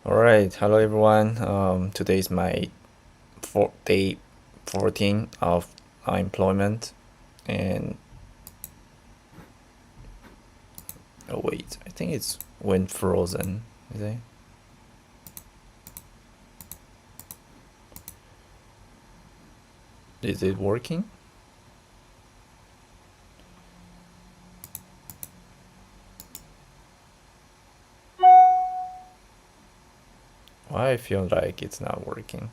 All right, hello everyone. Today is my day 14 of employment, and oh wait, I think it's when frozen. Is it? Is it working? Why I feel like it's not working?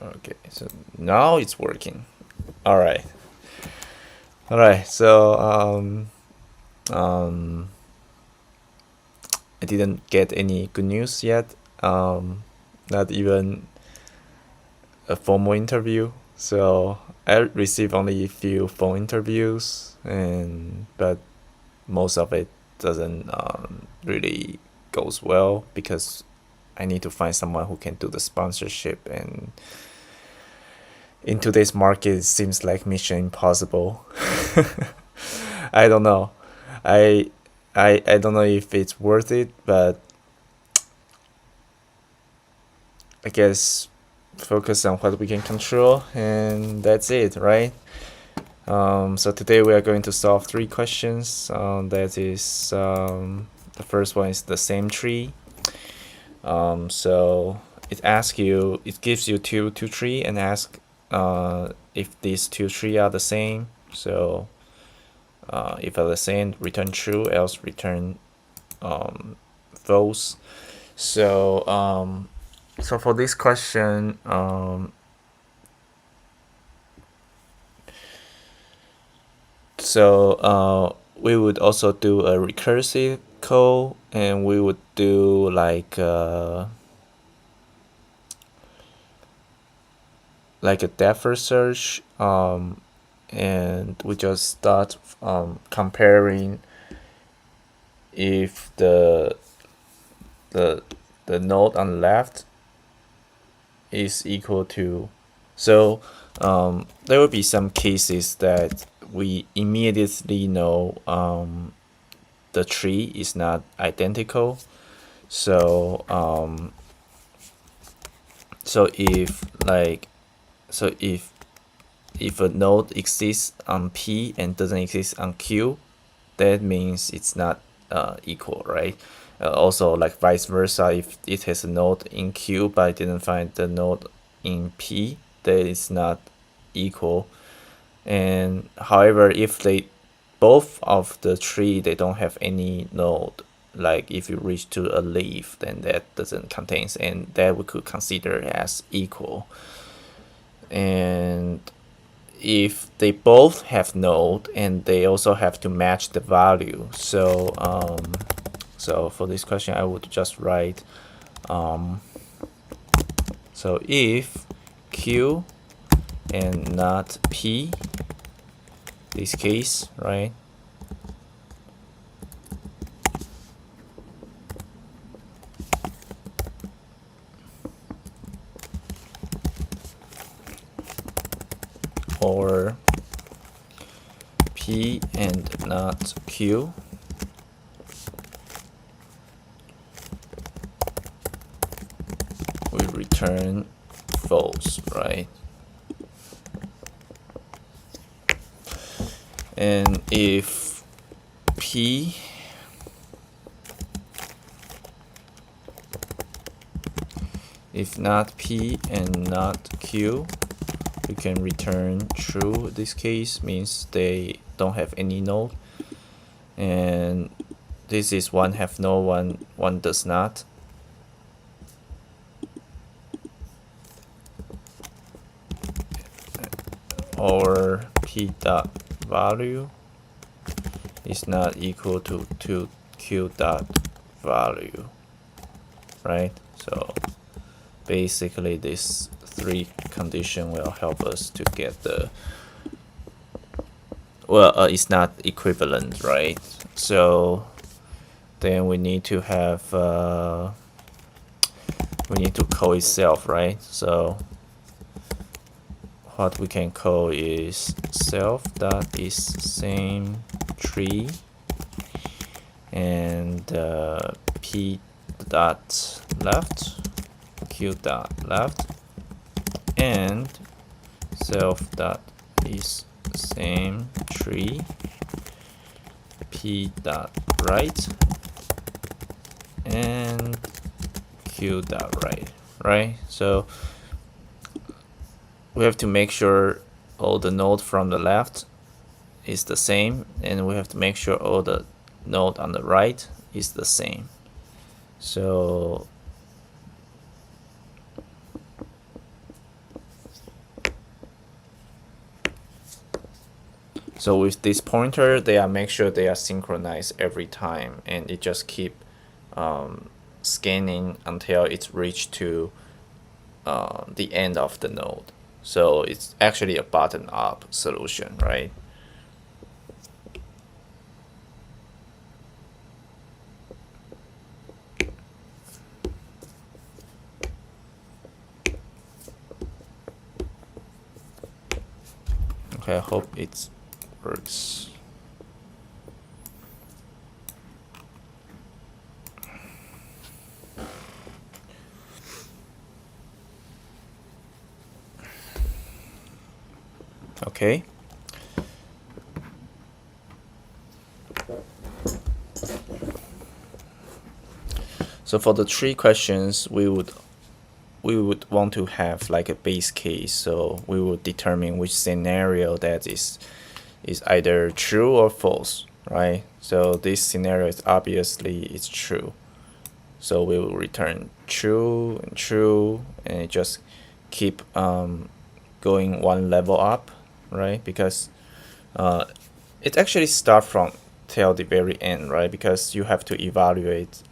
Okay, so now it's working. All right, all right. So um, I didn't get any good news yet. Not even a formal interview. So I received only a few phone interviews, but most of it doesn't really goes well because I need to find someone who can do the sponsorship, and in today's market it seems like mission impossible. I don't know. I I don't know if it's worth it, but I guess focus on what we can control, and that's it, right? So today we are going to solve three questions. The first one is the same tree. So it gives you two tree and ask if these two tree are the same. So if are the same, return true, else return false. So so for this question, we would also do a recursive code, and we would do like a depth search, and we just start comparing if the the node on the left is equal to. So there will be some cases that we immediately know the tree is not identical. So so if like so if a node exists on P and doesn't exist on Q, that means it's not equal, right? Also, like vice versa, if it has a node in Q but I didn't find the node in P, that is not equal. And however, if they both of the tree they don't have any node, like if you reach to a leaf, then that doesn't contains, and that we could consider as equal. And if they both have node and they also have to match the value, so for this question I would just write so if Q and not P, this case, right? Or P and not Q, we return false, right? And if P if not P and not Q, we can return true. This case means they don't have any node, and this is one have node, one does not. Or P dot value is not equal to Q dot value, right? So basically this three condition will help us to get the, well, it's not equivalent, right? So then we need to have we need to call itself, right? So what we can call is self dot is same tree, and p dot left, q dot left, and self dot is same tree, p dot right, and q dot right, right? So we have to make sure all the node from the left is the same, and we have to make sure all the node on the right is the same. So with this pointer, they are make sure they are synchronized every time, and it just keep scanning until it's reached to the end of the node. So it's actually a bottom-up solution, right? Okay, I hope it works. Okay. So for the three questions, we would want to have like a base case. So we would determine which scenario that is either true or false, right? So this scenario is obviously it's true. So we will return true and true, and it just keep going one level up, right? Because it actually starts from till the very end, right? Because you have to evaluate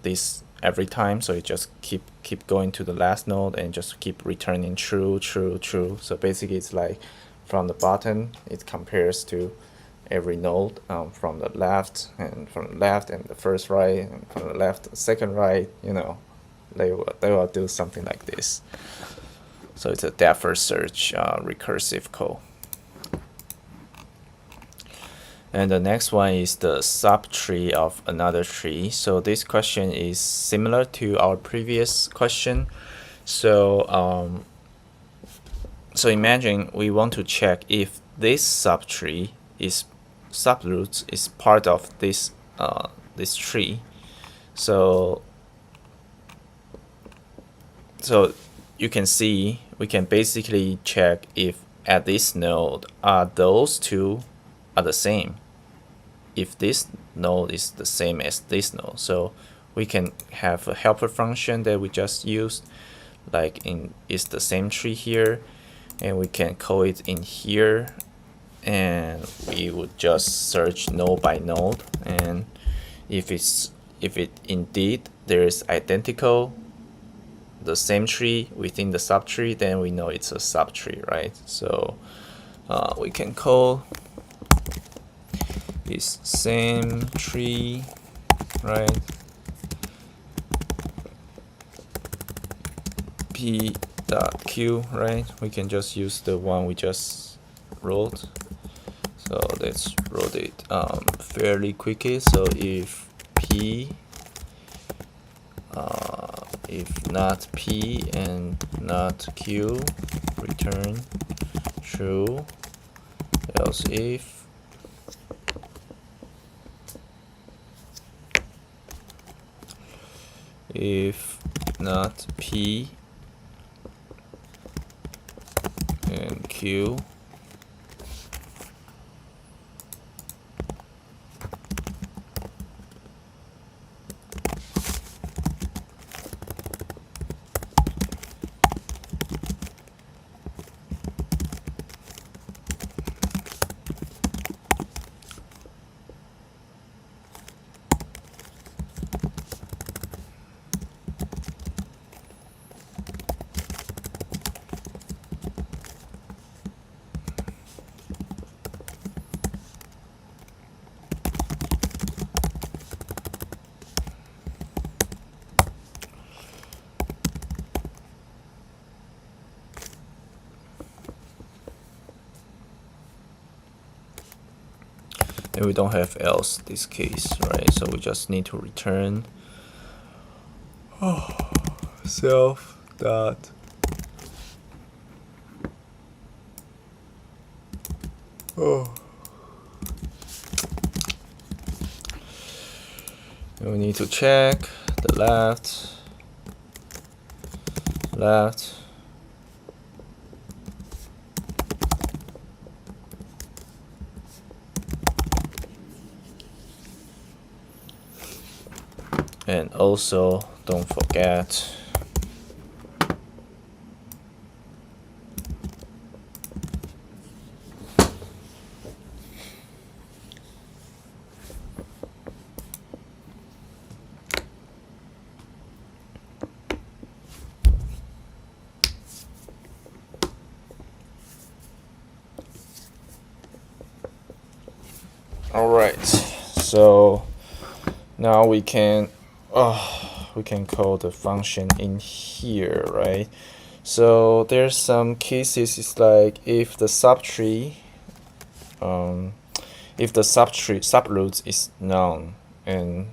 this every time, so it just keep going to the last node and just keep returning true, true, true. So basically, it's like from the bottom, it compares to every node from the left, and from the left and the first right, and from the left the second right. You know, they will do something like this. So it's a depth first search recursive code. And the next one is the subtree of another tree. So this question is similar to our previous question. So so imagine we want to check if this subtree is subroot is part of this this tree. So you can see we can basically check if at this node those two are the same. If this node is the same as this node, so we can have a helper function that we just used, like it's the same tree here, and we can call it in here, and we would just search node by node, and if it indeed there is identical the same tree within the subtree, then we know it's a subtree, right? So we can call is same tree, right? p.q, right? We can just use the one we just wrote. So let's wrote it fairly quickly. So if p, if not p and not q, return true. Else if not p and q, and we don't have else this case, right? So we just need to return self dot and we need to check the left, and also don't forget Alright, so now we can call the function in here, right? So there's some cases. It's like if the subtree subroots is known and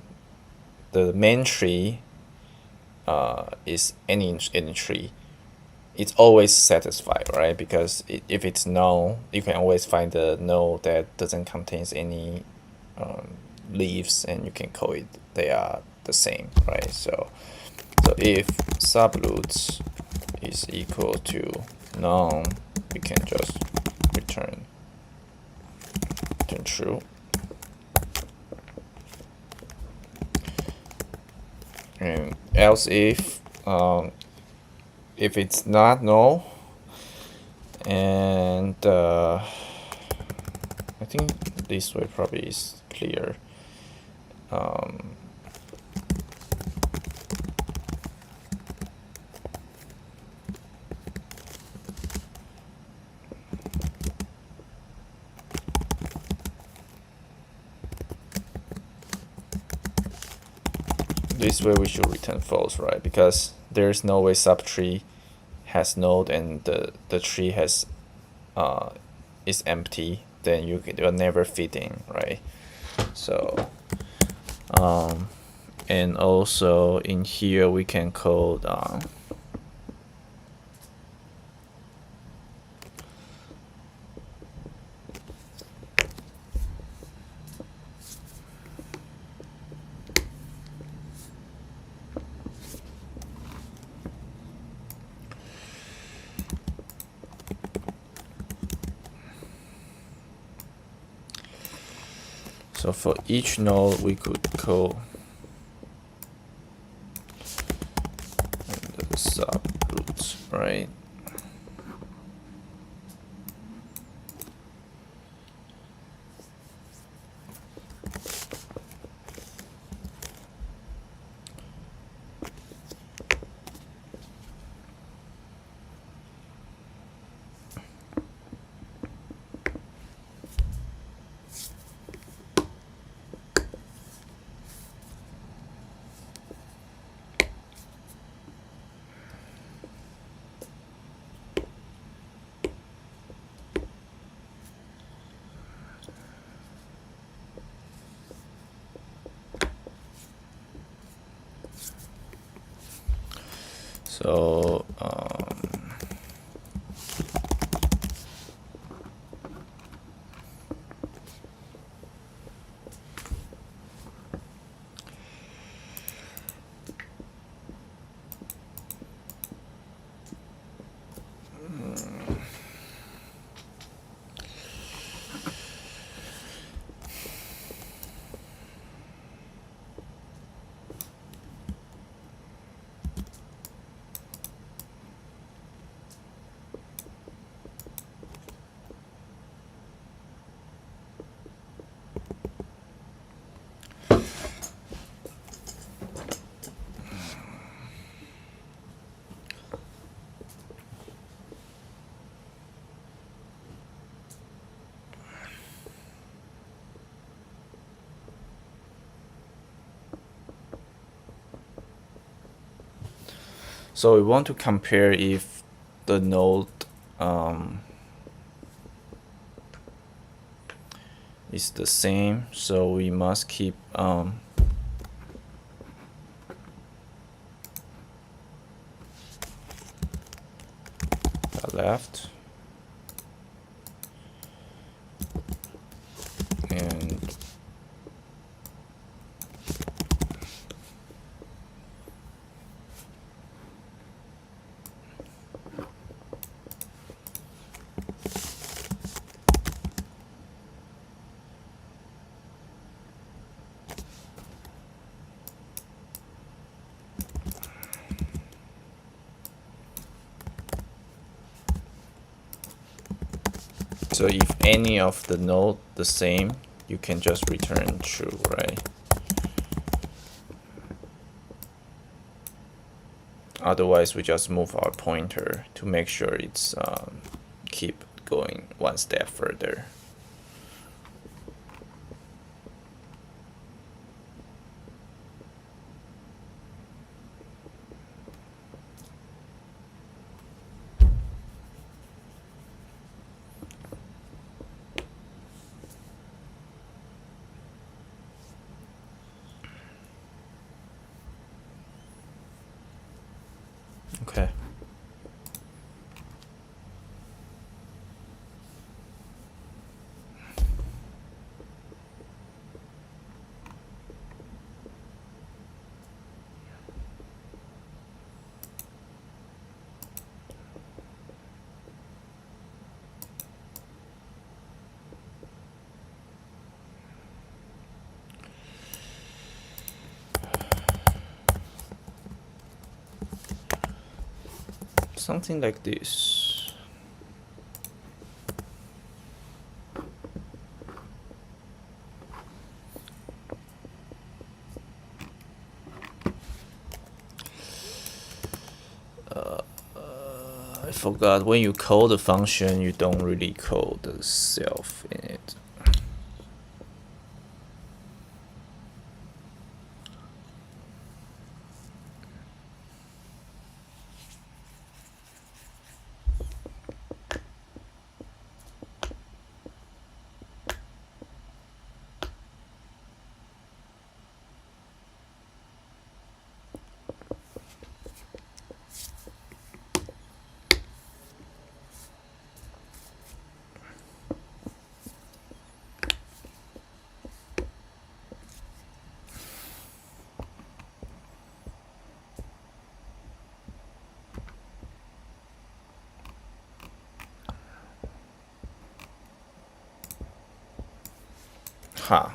the main tree is any tree, it's always satisfied, right? Because if it's null, you can always find the node that doesn't contain any leaves, and you can call it, they are the same, right? So if subroots is equal to none, we can just return true. And else if it's not null, and I think this way probably is clear. This way we should return false, right? Because there's no way subtree has node and the tree has is empty, then you'll never fit in, right? So and also in here we can code so for each node we could call the subroots, right? So so we want to compare if the node is the same, so we must keep the left and so if any of the node the same, you can just return true, right? Otherwise, we just move our pointer to make sure it's keep going one step further. Okay. Something like this. I forgot, when you call the function, you don't really call the self in it. Huh.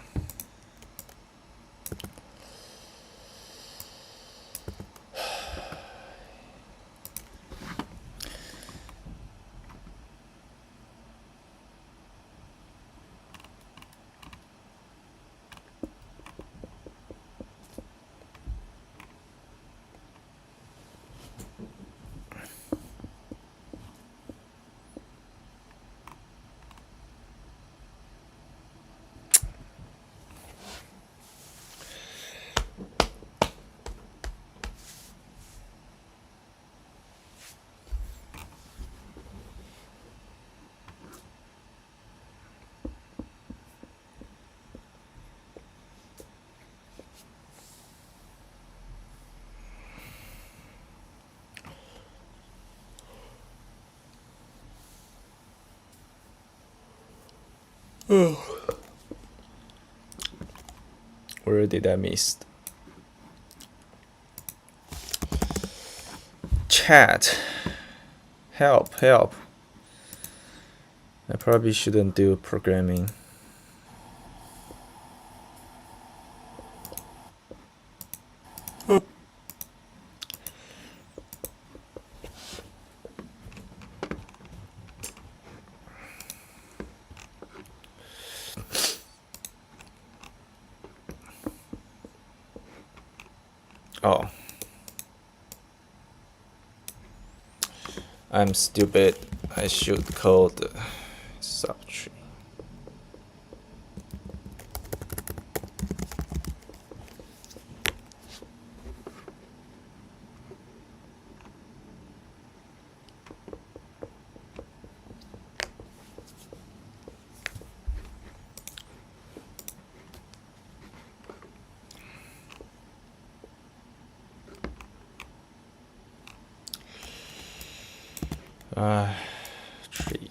Where did I miss? Chat. Help, help. I probably shouldn't do programming. Oh. I'm stupid. I should code Subtree. Tree.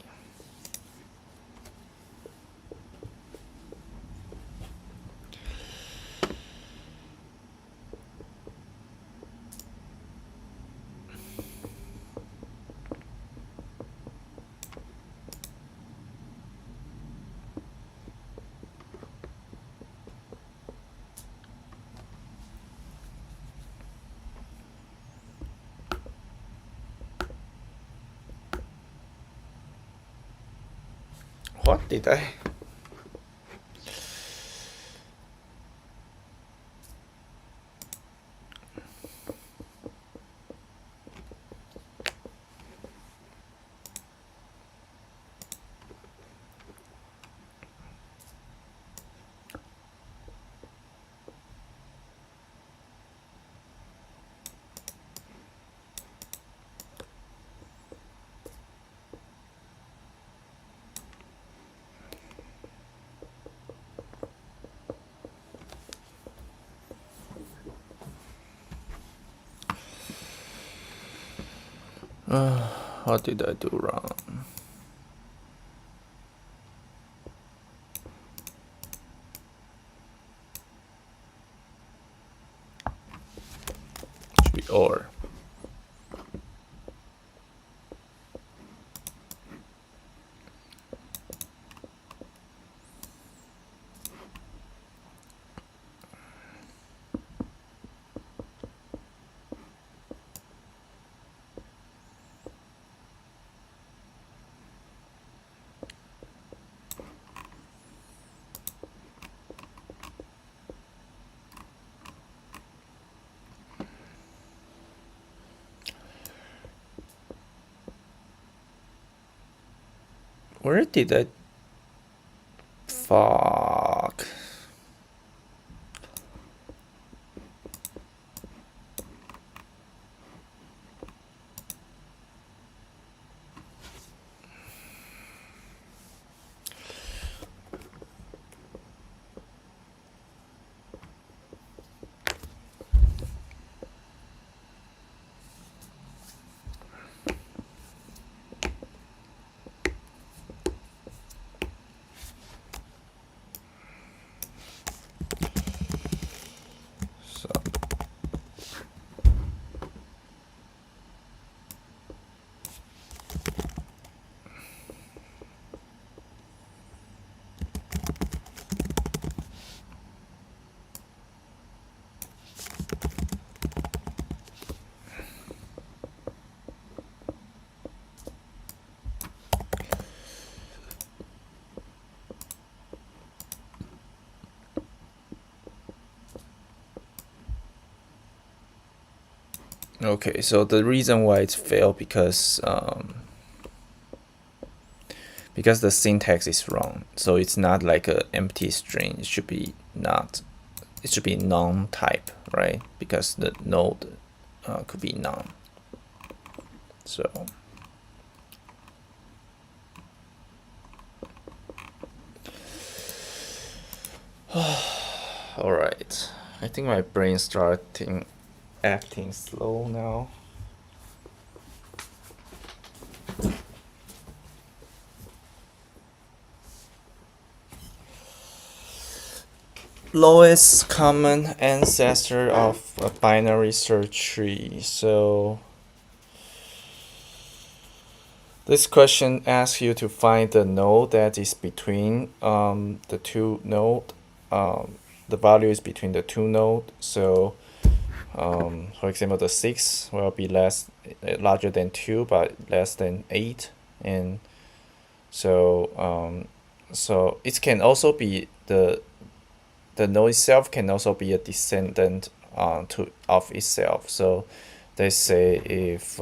What did I? What did I do wrong? Should be or. Where did I? Fuck. Okay, so the reason why it's failed because the syntax is wrong. So it's not like an empty string. It should be not. It should be non-type, right? Because the node could be non. So. All right. I think my brain starting acting slow now. Lowest common ancestor of a binary search tree. So this question asks you to find the node that is between the two node. The value is between the two node. So for example, the 6 will be larger than 2 but less than 8, and so so it can also be the node itself can also be a descendant of itself. So they say if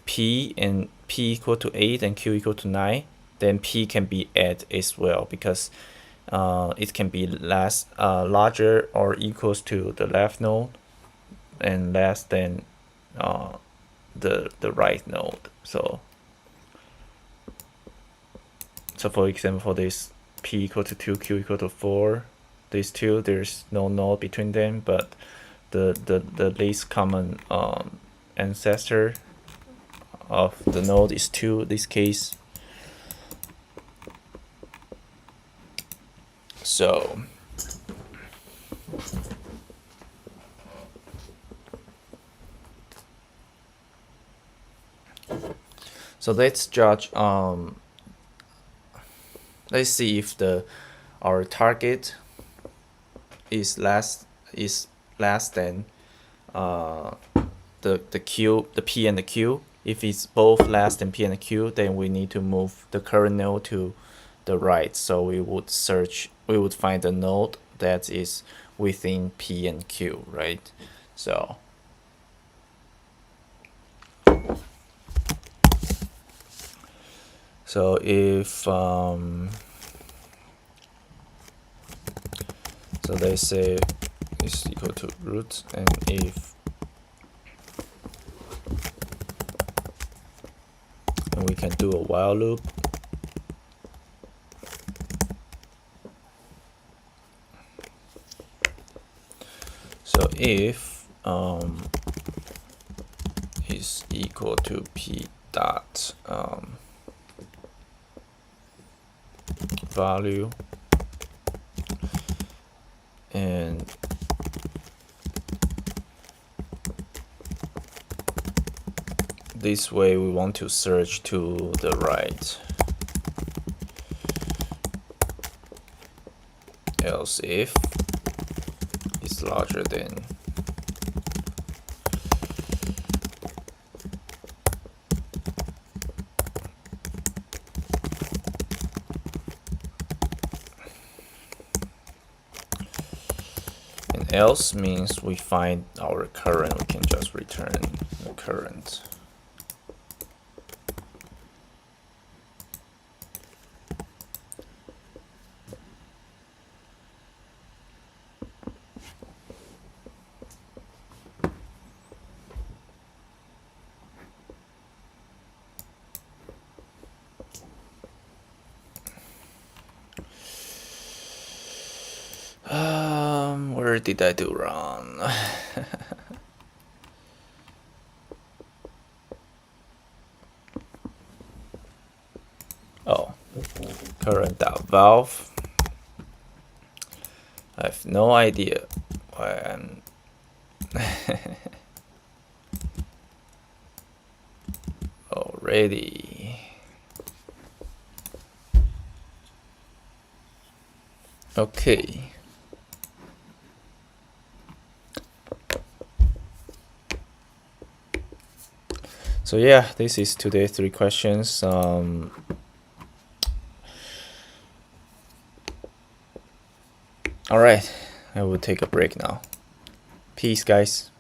P equal to 8 and Q equal to 9, then P can be 8 as well, because it can be larger or equals to the left node and less than the right node. So for example, for this P equal to 2, Q equal to 4. These two, there's no node between them, but the least common ancestor of the node is 2 in this case. So let's judge let's see if our target is less than the Q, the P and the Q. If it's both less than P and the Q, then we need to move the current node to the right. So we would find a node that is within P and Q, right? So if so let's say is equal to root, and we can do a while loop. So if is equal to P dot value, and this way we want to search to the right. Else if is larger than else means we find our current, we can just return the current. Where did I do wrong? Oh, current.valve. I have no idea why I'm already. Okay. So yeah, this is today's 3 questions. All right, I will take a break now. Peace, guys.